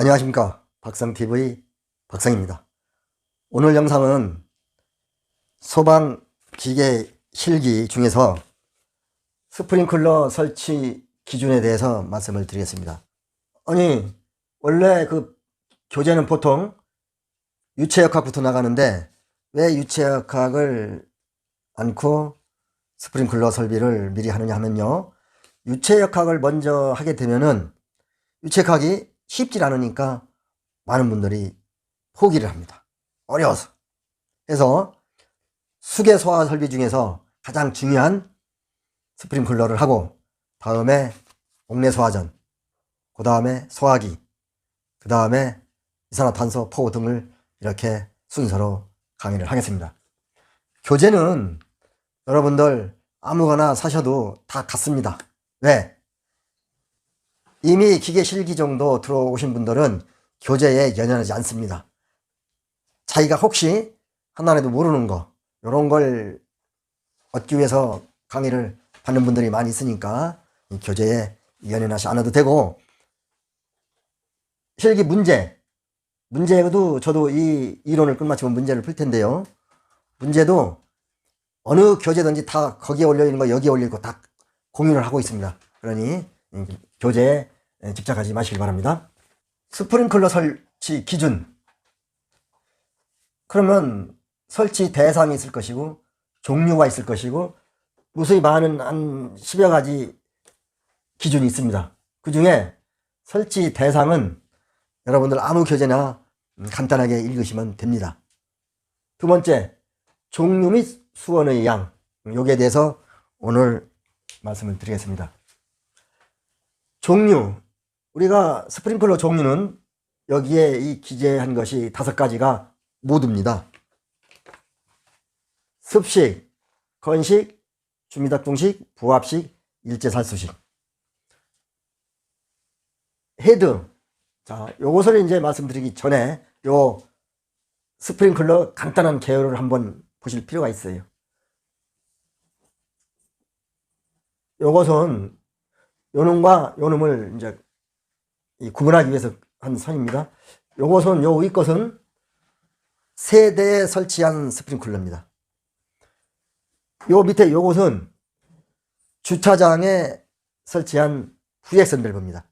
안녕하십니까. 박성TV 박성입니다. 오늘 영상은 소방기계 실기 중에서 스프링클러 설치 기준에 대해서 말씀을 드리겠습니다. 아니, 원래 그 교재는 보통 유체역학부터 나가는데 왜 유체역학을 않고 스프링클러 설비를 미리 하느냐 하면요, 유체역학을 먼저 하게 되면은 유체역학이 쉽지 않으니까 많은 분들이 포기를 합니다. 어려워서. 그래서 수계소화 설비 중에서 가장 중요한 스프링클러를 하고, 다음에 옥내소화전, 그 다음에 소화기, 그 다음에 이산화탄소 포호 등을 이렇게 순서로 강의를 하겠습니다. 교재는 여러분들 아무거나 사셔도 다 같습니다. 왜? 이미 기계 실기 정도 들어오신 분들은 교재에 연연하지 않습니다. 자기가 혹시 하나라도 모르는 거, 이런 걸 얻기 위해서 강의를 받는 분들이 많이 있으니까 이 교재에 연연하지 않아도 되고, 실기 문제도 저도 이 이론을 끝마치면 문제를 풀 텐데요, 문제도 어느 교재든지 다 거기에 올려있는 거 여기에 올려있고 다 공유를 하고 있습니다. 그러니 교재에 집착하지 마시기 바랍니다. 스프링클러 설치 기준, 그러면 설치 대상이 있을 것이고 종류가 있을 것이고 무수히 많은 한 10여 가지 기준이 있습니다. 그 중에 설치 대상은 여러분들 아무 교재나 간단하게 읽으시면 됩니다. 두 번째, 종류 및 수원의 양, 여기에 대해서 오늘 말씀을 드리겠습니다. 종류, 우리가 스프링클러 종류는 여기에 이 기재한 것이 5가지가 모두입니다. 습식, 건식, 주미닭중식, 부합식, 일제살수식. 헤드, 자, 요것을 이제 말씀드리기 전에 요 스프링클러 간단한 개요를 한번 보실 필요가 있어요. 요것은 요놈과 요놈을 이제 구분하기 위해서 한 선입니다. 요것은 요 위 것은 세대에 설치한 스프링클러입니다. 요 밑에 요것은 주차장에 설치한 VX 밸브입니다.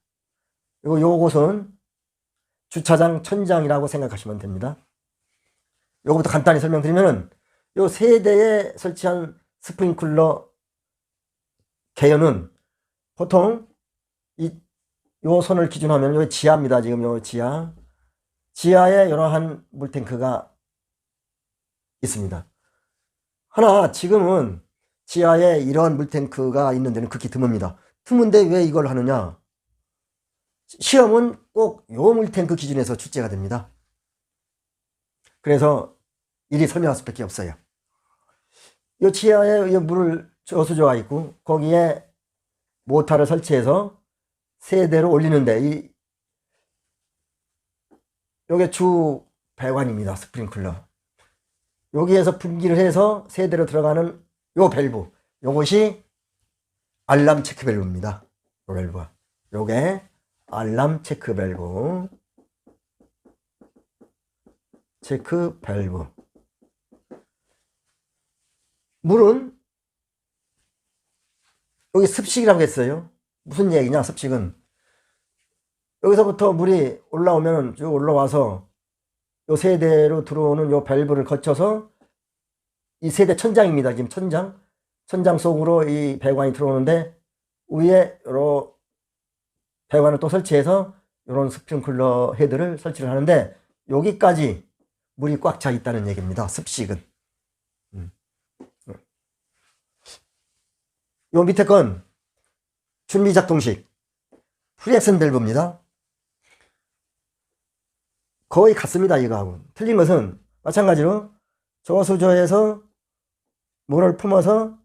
그리고 요것은 주차장 천장이라고 생각하시면 됩니다. 요거부터 간단히 설명드리면은, 요 세대에 설치한 스프링클러 개요는 보통 요 선을 기준하면 요 지하입니다. 지금 요 지하에 이러한 물탱크가 있습니다. 하나, 지금은 지하에 이런 물탱크가 있는 데는 극히 드뭅니다. 드문데 왜 이걸 하느냐? 시험은 꼭 요 물탱크 기준에서 출제가 됩니다. 그래서 일이 설명할 수밖에 없어요. 요 지하에 물을 저수조가 있고 거기에 모터를 설치해서 세대로 올리는데, 요게 주 배관입니다. 스프링클러. 여기에서 분기를 해서 세대로 들어가는 요 밸브, 요것이 알람 체크 밸브입니다. 요 밸브가, 요게 알람 체크 밸브. 물은 여기 습식이라고 했어요. 무슨 얘기냐? 습식은 여기서부터 물이 올라오면 쭉 올라와서 요 세대로 들어오는 요 밸브를 거쳐서 이 세대 천장입니다. 지금 천장 속으로 이 배관이 들어오는데, 위에 요런 배관을 또 설치해서 요런 스프링클러 헤드를 설치를 하는데, 여기까지 물이 꽉 차 있다는 얘기입니다. 습식은. 요 밑에 건 준비작동식 프리액션 밸브입니다. 거의 같습니다. 이거하고 틀린 것은 마찬가지로 저수조에서 물을 품어서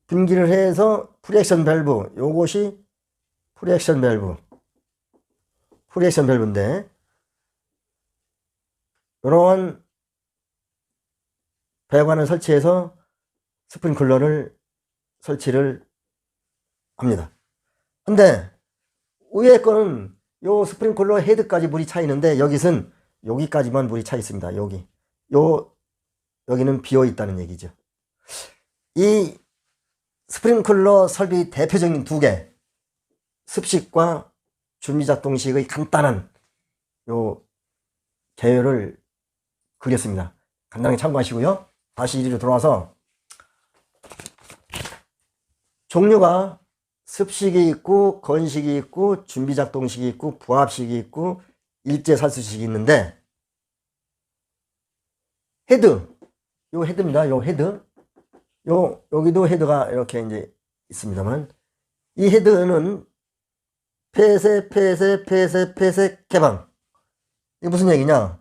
분기를 해서 프리액션 밸브, 요것이 프리액션 밸브인데, 이런 배관을 설치해서 스프링클러를 설치를 합니다. 근데 위에 거는 요 스프링클러 헤드까지 물이 차 있는데 여기선 여기까지만 물이 차 있습니다. 여기는 비어 있다는 얘기죠. 이 스프링클러 설비 대표적인 두 개, 습식과 준비작동식의 간단한 요 계열을 그렸습니다. 간단하게 참고하시고요. 다시 이리로 돌아와서 종류가 습식이 있고 건식이 있고 준비작동식이 있고 부합식이 있고 일제살수식이 있는데 헤드, 요 헤드입니다. 요 헤드, 여기도 헤드가 이렇게 이제 있습니다만 이 헤드는 폐쇄, 개방. 이게 무슨 얘기냐?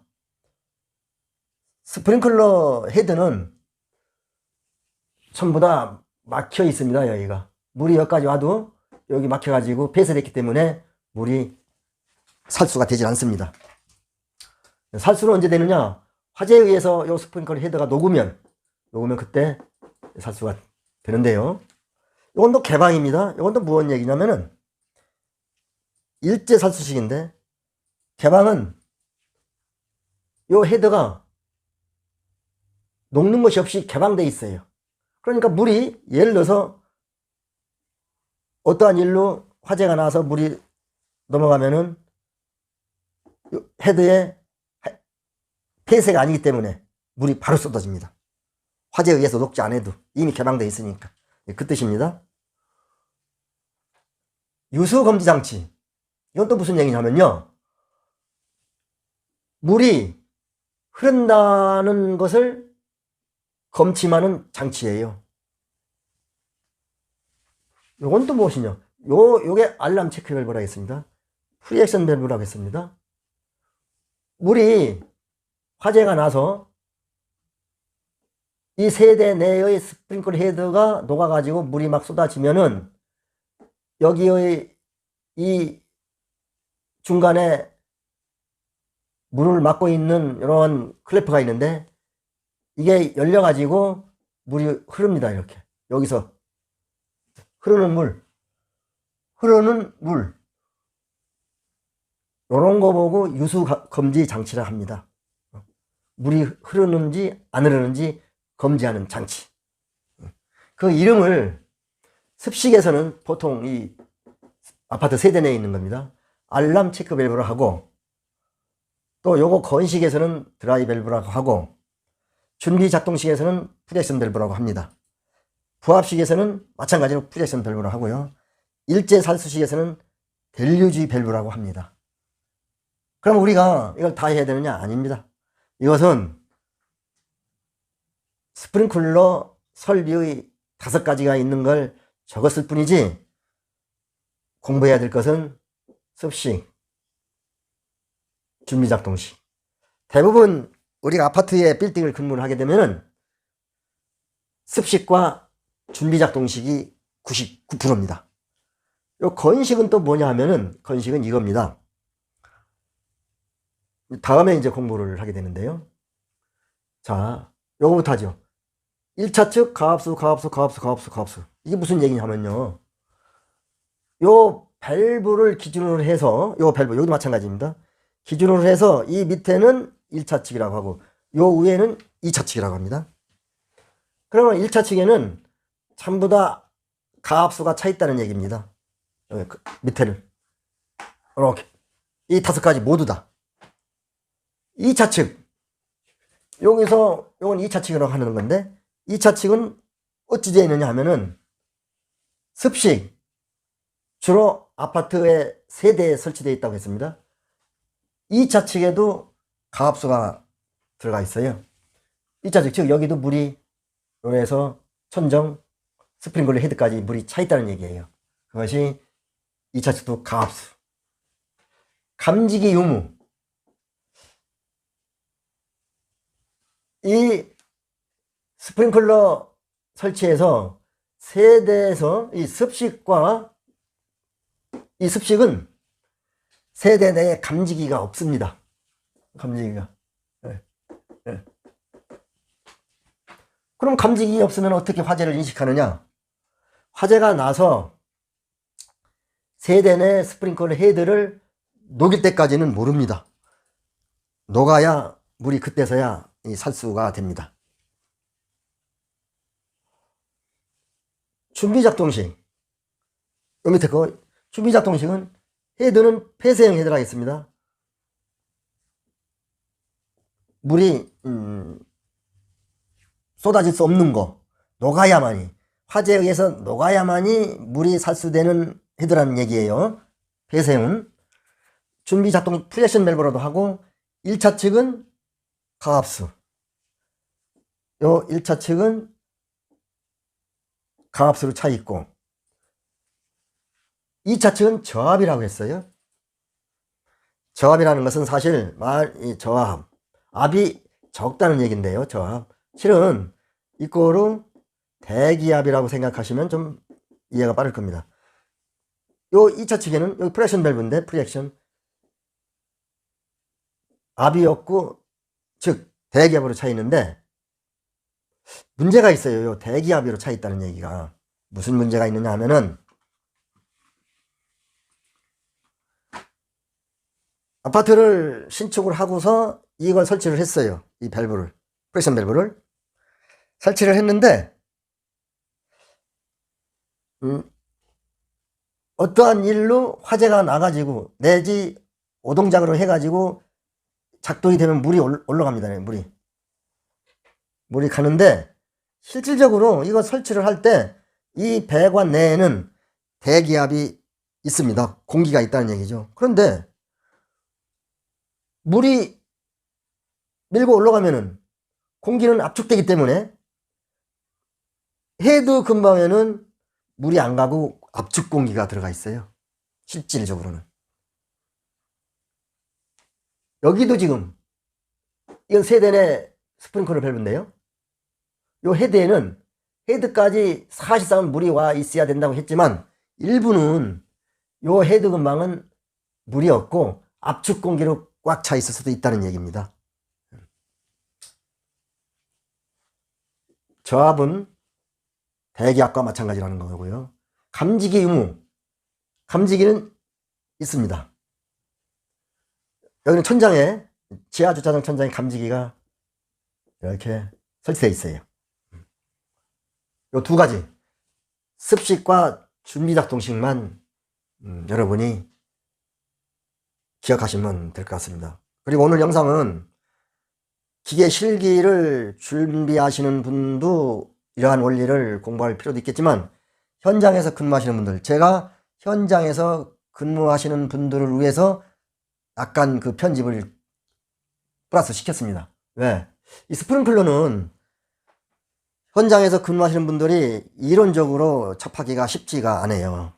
스프링클러 헤드는 전부 다 막혀 있습니다. 여기가 물이 여기까지 와도 여기 막혀 가지고 폐쇄됐기 때문에 물이 살수가 되지 않습니다. 살수는 언제 되느냐? 화재에 의해서 이 스프링클러 헤드가 녹으면 그때 살수가 되는데요. 이건 또 개방입니다. 이건 또 무슨 얘기냐면은 일제 살수식인데 개방은 이 헤드가 녹는 것이 없이 개방되어 있어요. 그러니까 물이 예를 들어서 어떠한 일로 화재가 나서 물이 넘어가면은 헤드에 폐쇄가 아니기 때문에 물이 바로 쏟아집니다. 화재에 의해서 녹지 않아도 이미 개방되어 있으니까. 그 뜻입니다. 유수검지장치. 이건 또 무슨 얘기냐면요. 물이 흐른다는 것을 검침하는 장치예요. 요건 또 무엇이냐? 요게 알람 체크 밸브라고 했습니다. 프리액션 밸브라고 했습니다. 물이 화재가 나서 이 세대 내의 스프링클러 헤드가 녹아가지고 물이 막 쏟아지면은 여기의 이 중간에 물을 막고 있는 이런 클래프가 있는데 이게 열려가지고 물이 흐릅니다. 이렇게 여기서 흐르는 물 이런 거 보고 유수 검지 장치라 합니다. 물이 흐르는지 안 흐르는지 검지하는 장치. 그 이름을 습식에서는 보통 이 아파트 세대 내에 있는 겁니다. 알람 체크 밸브라고 하고, 또 요거 건식에서는 드라이 밸브라고 하고, 준비 작동식에서는 프리액션 밸브라고 합니다. 부합식에서는 마찬가지로 프리액션 밸브라고 하고요. 일제 살수식에서는 델류지 밸브라고 합니다. 그럼 우리가 이걸 다 해야 되느냐? 아닙니다. 이것은 스프링클러 설비의 5가지가 있는 걸 적었을 뿐이지 공부해야 될 것은 습식, 준비작동식. 대부분 우리가 아파트에 빌딩을 근무를 하게 되면은 습식과 준비작동식이 99%입니다. 요 건식은 또 뭐냐 하면은 건식은 이겁니다. 다음에 이제 공부를 하게 되는데요. 자, 요거부터 하죠. 1차 측 가압수. 이게 무슨 얘기냐면요. 요 밸브를 기준으로 해서, 요 밸브, 여기도 마찬가지입니다. 기준으로 해서 이 밑에는 1차 측이라고 하고, 요 위에는 2차 측이라고 합니다. 그러면 1차 측에는 전부 다 가압수가 차 있다는 얘기입니다. 여기 밑에는. 이렇게. 이 5가지 모두 다. 2차 측. 여기서, 요건 2차 측이라고 하는 건데, 2차 측은 어찌 되어 있느냐 하면은, 습식. 주로 아파트에 세대에 설치되어 있다고 했습니다. 2차 측에도 가압수가 들어가 있어요. 2차 측, 즉, 여기도 물이, 요래서 천정, 스프링클러 헤드까지 물이 차 있다는 얘기예요. 그것이 2차 측도 가압수. 감지기 유무. 이 스프링클러 설치해서 세대에서 이 습식과 이 습식은 세대 내에 감지기가 없습니다. 감지기가. 네. 네. 그럼 감지기가 없으면 어떻게 화재를 인식하느냐? 화재가 나서 세대 내 스프링클러 헤드를 녹일 때까지는 모릅니다. 녹아야 물이 그때서야 이 살수가 됩니다. 준비작동식. 요 밑에 거 준비작동식은 헤드는 폐쇄형 헤드라 했습니다. 물이 쏟아질 수 없는 거, 녹아야만이, 화재에 의해서 녹아야만이 물이 살수되는 헤드라는 얘기예요. 폐쇄형은. 준비작동 프레션 밸브로도 하고, 1차 측은 가압수. 요 1차 측은 가압수로 차 있고, 2차 측은 저압이라고 했어요. 저압이라는 것은 사실 이 저압, 압이 적다는 얘기인데요. 저압. 실은 이거로 대기압이라고 생각하시면 좀 이해가 빠를 겁니다. 요 2차 측에는 여기 프레션 밸브인데 프리액션 압이 없고 즉 대기압으로 차 있는데 문제가 있어요. 요 대기압으로 차 있다는 얘기가 무슨 문제가 있느냐 하면은 아파트를 신축을 하고서 이걸 설치를 했어요. 이 밸브를, 프레션 밸브를 설치를 했는데 어떠한 일로 화재가 나가지고 내지 오동작으로 해가지고 작동이 되면 물이 올라갑니다. 물이 가는데 실질적으로 이거 설치를 할 때 이 배관 내에는 대기압이 있습니다. 공기가 있다는 얘기죠. 그런데 물이 밀고 올라가면은 공기는 압축되기 때문에 헤드 근방에는 물이 안 가고 압축 공기가 들어가 있어요. 실질적으로는. 여기도 지금 이건 세대내 스프링클러 밸브인데요. 요 헤드에는 헤드까지 사실상은 물이 와 있어야 된다고 했지만 일부는 요 헤드 근방은 물이 없고 압축 공기로 꽉 차 있을 수도 있다는 얘기입니다. 저압은 대기압과 마찬가지라는 거고요. 감지기 유무, 감지기는 있습니다. 여기는 천장에, 지하주차장 천장에 감지기가 이렇게 설치되어 있어요. 요 두 가지, 습식과 준비작동식만 여러분이 기억하시면 될 것 같습니다. 그리고 오늘 영상은 기계 실기를 준비하시는 분도 이러한 원리를 공부할 필요도 있겠지만 현장에서 근무하시는 분들, 제가 현장에서 근무하시는 분들을 위해서 약간 그 편집을 플러스 시켰습니다. 왜? 이 스프링클러는 현장에서 근무하시는 분들이 이론적으로 접하기가 쉽지가 않아요.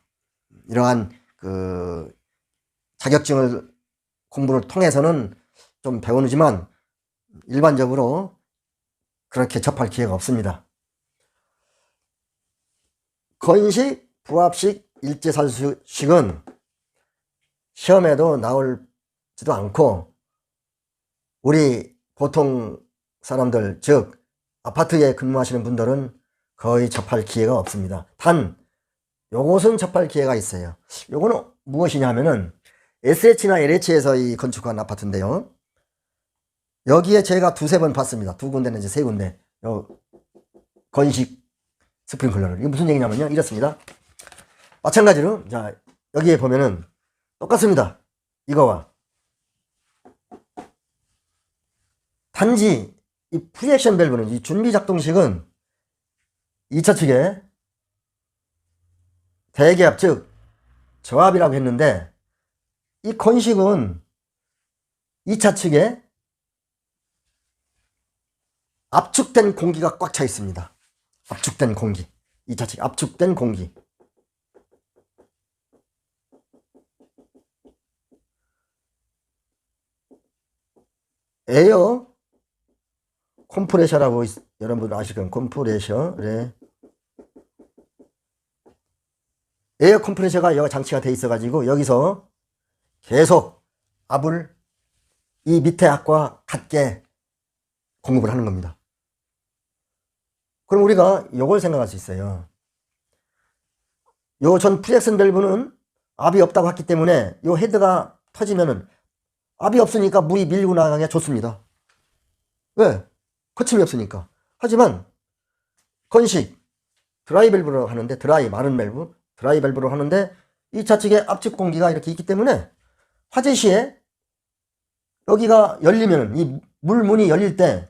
이러한 그 자격증을 공부를 통해서는 좀 배우지만 일반적으로 그렇게 접할 기회가 없습니다. 건식, 부합식, 일제살수식은 시험에도 나올지도 않고 우리 보통 사람들, 즉 아파트에 근무하시는 분들은 거의 접할 기회가 없습니다. 단 요것은 접할 기회가 있어요. 요거는 무엇이냐 하면은 SH나 LH에서 이 건축한 아파트인데요. 여기에 제가 두세 번 봤습니다. 두 군데는 이제 세 군데. 요 건식 스프링클러를. 이게 무슨 얘기냐면요. 이렇습니다. 마찬가지로, 자, 여기에 보면은 똑같습니다. 이거와. 단지 이 프리액션 밸브는, 이 준비작동식은 2차 측에 대기압, 즉 저압이라고 했는데 이 건식은 2차 측에 압축된 공기가 꽉 차 있습니다. 압축된 공기. 2차 측 압축된 공기. 에어 컴프레셔라고 여러분 아실 거예요. 컴프레셔. 네. 에어 컴프레셔가 여기 장치가 돼 있어 가지고 여기서 계속 압을 이 밑에 압과 같게 공급을 하는 겁니다. 그럼 우리가 이걸 생각할 수 있어요. 요 전 프리액션 밸브는 압이 없다고 했기 때문에 요 헤드가 터지면은 압이 없으니까 물이 밀고 나가기가 좋습니다. 왜? 거침이 없으니까. 하지만 건식 드라이 밸브로 하는데, 마른 밸브 드라이 밸브로 하는데 이 좌측에 압축 공기가 이렇게 있기 때문에 화재 시에 여기가 열리면 이 물문이 열릴 때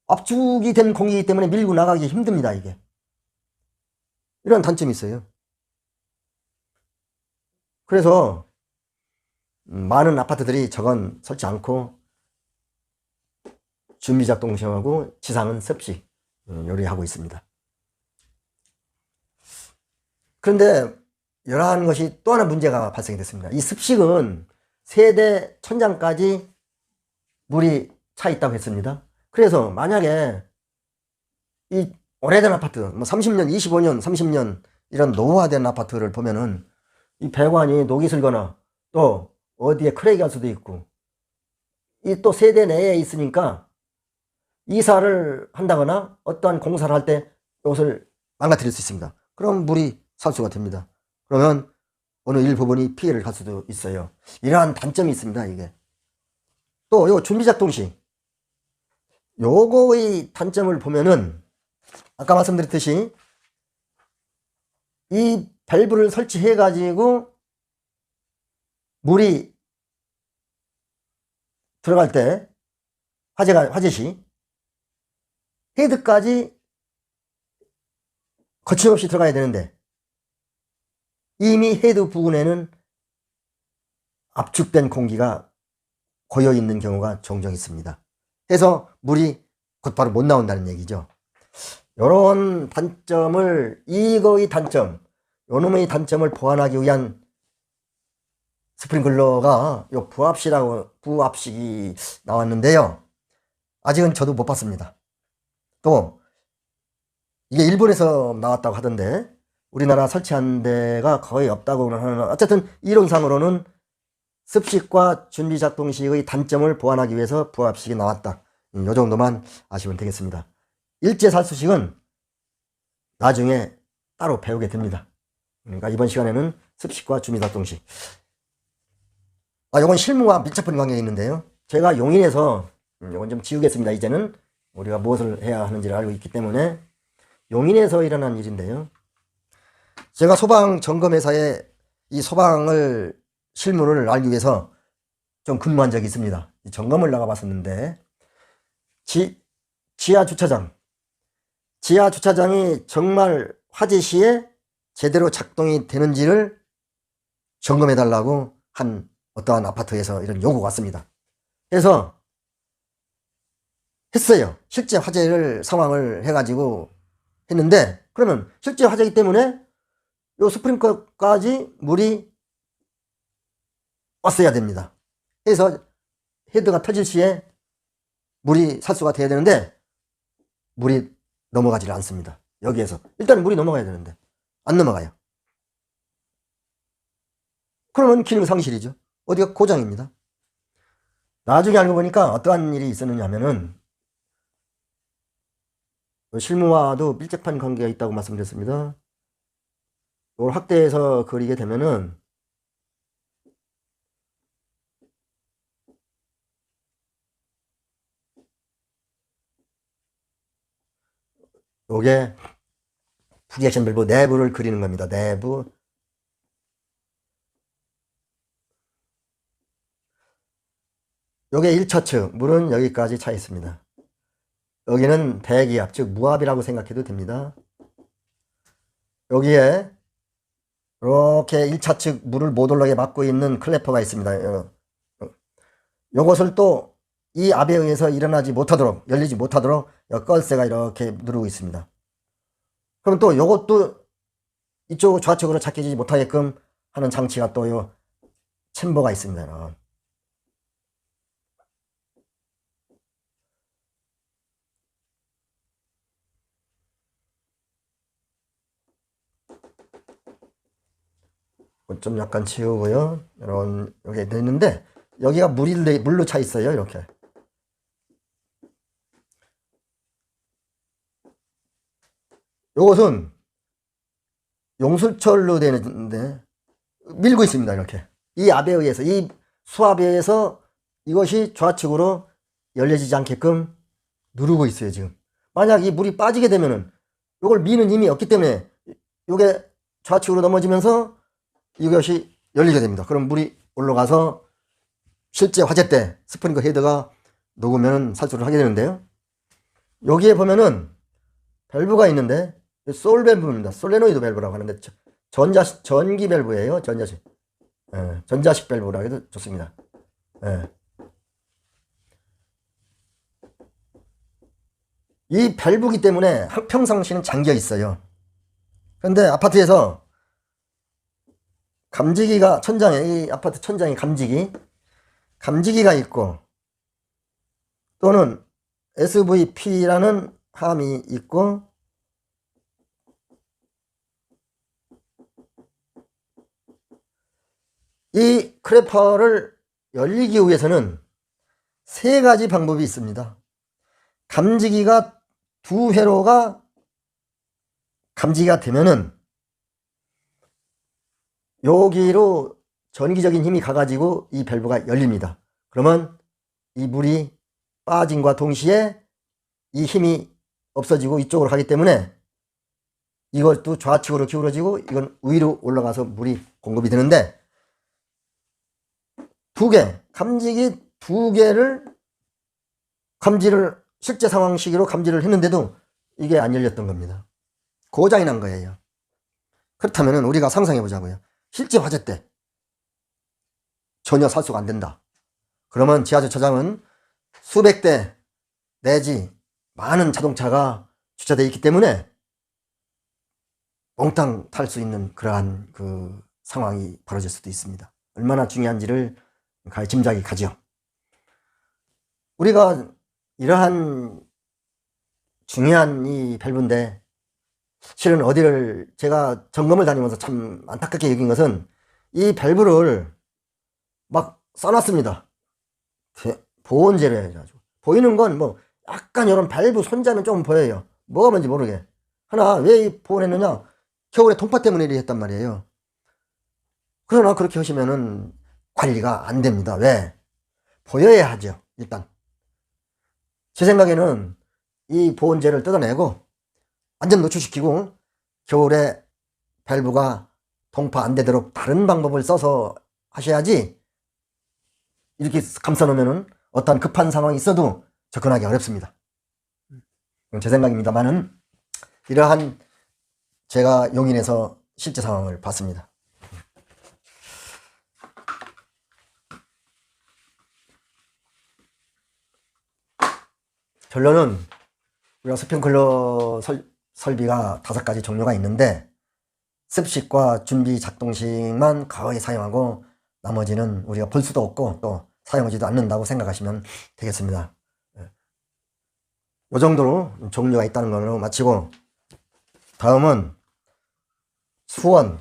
압축이 된 공기이기 때문에 밀고 나가기 힘듭니다. 이게 이런 단점이 있어요. 그래서 많은 아파트들이 저건 설치 않고 준비작동식하고 지상은 습식 요리하고 있습니다. 그런데 이러한 것이 또 하나 문제가 발생이 됐습니다. 이 습식은 세대 천장까지 물이 차 있다고 했습니다. 그래서 만약에 이 오래된 아파트, 뭐 30년, 25년, 30년 이런 노후화된 아파트를 보면은 이 배관이 녹이 슬거나 또 어디에 크랙이 갈 수도 있고, 이 또 세대 내에 있으니까 이사를 한다거나 어떠한 공사를 할 때 이것을 망가뜨릴 수 있습니다. 그럼 물이 살수가 됩니다. 그러면 어느 일부분이 피해를 갈 수도 있어요. 이러한 단점이 있습니다. 이게 또 요 준비작동식 요거의 단점을 보면은 아까 말씀드렸듯이 이 밸브를 설치해 가지고 물이 들어갈 때 화재 시 헤드까지 거침없이 들어가야 되는데 이미 헤드 부분에는 압축된 공기가 고여 있는 경우가 종종 있습니다. 해서 물이 곧바로 못 나온다는 얘기죠. 이런 단점을, 이거의 단점, 요놈의 단점을 보완하기 위한 스프링클러가 요 부압식이 나왔는데요. 아직은 저도 못 봤습니다. 또 이게 일본에서 나왔다고 하던데 우리나라 설치한 데가 거의 없다고 하는, 어쨌든 이론상으로는 습식과 준비작동식의 단점을 보완하기 위해서 부압식이 나왔다. 이 정도만 아시면 되겠습니다. 일제살수식은 나중에 따로 배우게 됩니다. 그러니까 이번 시간에는 습식과 준비작동식. 이건 실무와 밀접한 관계가 있는데요. 제가 용인에서, 이건 좀 지우겠습니다. 이제는 우리가 무엇을 해야 하는지를 알고 있기 때문에. 용인에서 일어난 일인데요. 제가 소방 점검회사에 이 소방을 실무를 알기 위해서 좀 근무한 적이 있습니다. 점검을 나가 봤었는데 지하 주차장이 정말 화재 시에 제대로 작동이 되는지를 점검해 달라고 한 어떠한 아파트에서 이런 요구가 왔습니다. 그래서 했어요. 실제 화재를 상황을 해가지고 했는데, 그러면 실제 화재이기 때문에 요 스프링클러까지 물이 왔어야 됩니다. 그래서 헤드가 터질 시에 물이 살수가 돼야 되는데 물이 넘어가지를 않습니다. 여기에서 일단 물이 넘어가야 되는데 안 넘어가요. 그러면 기능 상실이죠. 어디가 고장입니다. 나중에 알고 보니까 어떠한 일이 있었느냐 하면은, 실무와도 밀접한 관계가 있다고 말씀드렸습니다. 이걸 확대해서 그리게 되면은 요게 프리액션 밸브 내부를 그리는 겁니다. 내부. 요게 1차측 물은 여기까지 차 있습니다. 여기는 대기압, 즉 무압이라고 생각해도 됩니다. 여기에 이렇게 1차측 물을 못 올라게 막고 있는 클래퍼가 있습니다. 요것을 또 이 압에 의해서 일어나지 못하도록, 열리지 못하도록 걸쇠가 이렇게 누르고 있습니다. 그럼 또 요것도 이쪽 좌측으로 잡히지 못하게끔 하는 장치가 또 요 챔버가 있습니다. 좀 약간 치우고요. 이런, 여기 있는데, 여기가 물로 차 있어요. 이렇게. 요것은 용술철로 되는데, 밀고 있습니다. 이렇게. 이 압에 의해서, 이 수압에 의해서 이것이 좌측으로 열려지지 않게끔 누르고 있어요, 지금. 만약 이 물이 빠지게 되면은 이걸 미는 힘이 없기 때문에 이게 좌측으로 넘어지면서 이것이 열리게 됩니다. 그럼 물이 올라가서 실제 화재 때 스프링클 헤드가 녹으면 살수를 하게 되는데요. 여기에 보면은 밸브가 있는데 솔 밸브입니다. 솔레노이드 밸브라고 하는데 전기 밸브예요. 전자식. 전자식 밸브라 해도 좋습니다. 이 밸브기 때문에 항평상시는 잠겨 있어요. 그런데 아파트에서 감지기가 천장에, 이 아파트 천장에 감지기가 있고 또는 SVP라는 함이 있고 이 크래퍼를 열리기 위해서는 세 가지 방법이 있습니다. 감지기가 두 회로가 감지기가 되면은 여기로 전기적인 힘이 가가지고 이 밸브가 열립니다. 그러면 이 물이 빠짐과 동시에 이 힘이 없어지고 이쪽으로 가기 때문에 이것도 좌측으로 기울어지고 이건 위로 올라가서 물이 공급이 되는데 감지기 두 개를 실제 상황 시기로 감지를 했는데도 이게 안 열렸던 겁니다. 고장이 난 거예요. 그렇다면 우리가 상상해 보자고요. 실제 화재 때 전혀 살수가 안 된다. 그러면 지하주차장은 수백 대 내지 많은 자동차가 주차되어 있기 때문에 몽땅 탈 수 있는 그러한 그 상황이 벌어질 수도 있습니다. 얼마나 중요한지를 짐작이 가죠. 우리가 이러한 중요한 이 밸브인데 실은 어디를 제가 점검을 다니면서 참 안타깝게 여긴 것은 이 밸브를 막 써놨습니다. 보온재로 해가지고 보이는 건 뭐 약간 이런 밸브 손자는 좀 보여요. 뭐가 뭔지 모르게. 하나 왜 보온했느냐, 겨울에 동파 때문에 이렇게 했단 말이에요. 그러나 그렇게 하시면은 관리가 안 됩니다. 왜? 보여야 하죠. 일단 제 생각에는 이 보온재를 뜯어내고 완전 노출시키고 겨울에 밸브가 동파 안 되도록 다른 방법을 써서 하셔야지 이렇게 감싸 놓으면은 어떠한 급한 상황이 있어도 접근하기 어렵습니다. 제 생각입니다만은 이러한 제가 용인에서 실제 상황을 봤습니다. 결론은 우리가 스프링클러 설비가 5가지 종류가 있는데 습식과 준비 작동식만 거의 사용하고 나머지는 우리가 볼 수도 없고 또 사용하지도 않는다고 생각하시면 되겠습니다. 이 정도로 종류가 있다는 걸로 마치고 다음은 수원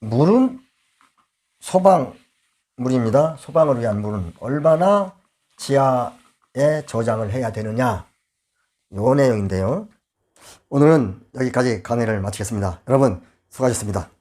물은 소방물입니다. 소방을 위한 물은 얼마나 지하에 저장을 해야 되느냐, 요 내용인데요. 오늘은 여기까지 강의를 마치겠습니다. 여러분 수고하셨습니다.